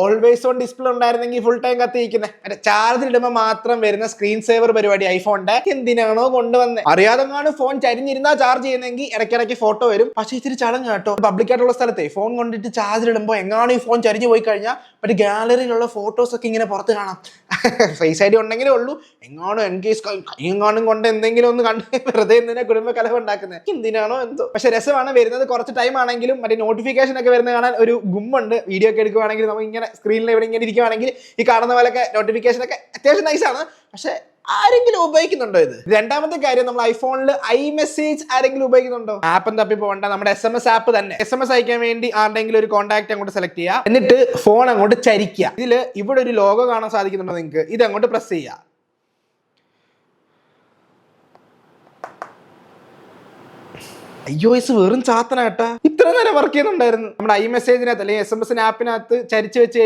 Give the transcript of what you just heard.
Always on display ഉണ്ടായിരുന്നെങ്കിൽ full time കത്തിയിരിക്കുന്നത്. മറ്റേ ചാർജിൽ ഇടുമ്പോൾ മാത്രം വരുന്ന സ്ക്രീൻ സേവർ പരിപാടി ഐഫോണിന്റെ എന്തിനാണോ കൊണ്ടുവന്നത്. അറിയാതെങ്ങാണ് ഫോൺ ചരിഞ്ഞിരുന്നാ ചാർജ് ചെയ്യുന്നെങ്കിൽ ഇടയ്ക്കിടയ്ക്ക് ഫോട്ടോ വരും. പക്ഷേ ഇത്തിരി ചടങ്ങ് കേട്ടോ. പബ്ലിക് ആയിട്ടുള്ള സ്ഥലത്തെ ഫോൺ കൊണ്ടിട്ട് ചാർജിൽ ഇടുമ്പോൾ എങ്ങാനും ഈ ഫോൺ ചരിഞ്ഞു പോയി കഴിഞ്ഞാൽ മറ്റേ ഗാലറിയിലുള്ള ഫോട്ടോസ് ഒക്കെ ഇങ്ങനെ പുറത്ത് കാണാം. ഫേസ് ഐ ഡി ഉണ്ടെങ്കിലേ ഉള്ളൂ. എങ്ങാനും എൻ കേസ് കൈയെങ്ങാനും കൊണ്ട് എന്തെങ്കിലും ഒന്ന് കണ്ട് വെറുതെ എന്തിനാ കുടുംബ കലഹം ഉണ്ടാക്കുന്നത്, എന്തിനാണോ എന്തോ. പക്ഷെ രസമാണ്. വരുന്നത് കുറച്ച് ടൈം ആണെങ്കിലും മറ്റേ നോട്ടിഫിക്കേഷൻ ഒക്കെ വരുന്നത് കാണാൻ ഒരു ഗുമ്മുണ്ട്. വീഡിയോ ഒക്കെ എടുക്കുവാണെങ്കിൽ നമുക്ക് ഇങ്ങനെ സ്ക്രീനിൽ എവിടെ ഇങ്ങനെ ഇരിക്കുവാണെങ്കിൽ ഈ കാണുന്ന പോലെയൊക്കെ നോട്ടിഫിക്കേഷൻ ഒക്കെ അത്യാവശ്യം നൈസാണ്. പക്ഷെ ആരെങ്കിലും ഉപയോഗിക്കുന്നുണ്ടോ ഇത്? രണ്ടാമത്തെ കാര്യം, നമ്മൾ ഐഫോണിൽ iMessage ആരെങ്കിലും ഉപയോഗിക്കുന്നുണ്ടോ? ആപ്പ് തപ്പി പോകണ്ട, നമ്മുടെ SMS ആപ്പ് തന്നെ. SMS അയക്കാൻ വേണ്ടി ആരുടെങ്കിലും ഒരു കോൺടാക്ട് അങ്ങോട്ട് സെലക്ട് ചെയ്യുക, എന്നിട്ട് ഫോൺ അങ്ങോട്ട് ചരിക്കുക. ഇതിൽ ഇവിടെ ഒരു ലോഗോ കാണാൻ സാധിക്കുന്നുണ്ടോ നിങ്ങൾക്ക്? ഇത് അങ്ങോട്ട് പ്രസ് ചെയ്യുക. iOS വെറും ചാത്തനാട്ടാ. ഇത്ര നേരം വർക്ക് ചെയ്യുന്നുണ്ടായിരുന്നു. നമ്മുടെ iMessageനകത്ത് അല്ലെങ്കിൽ SMS ആപ്പിനകത്ത് ചരിച്ച് വെച്ച്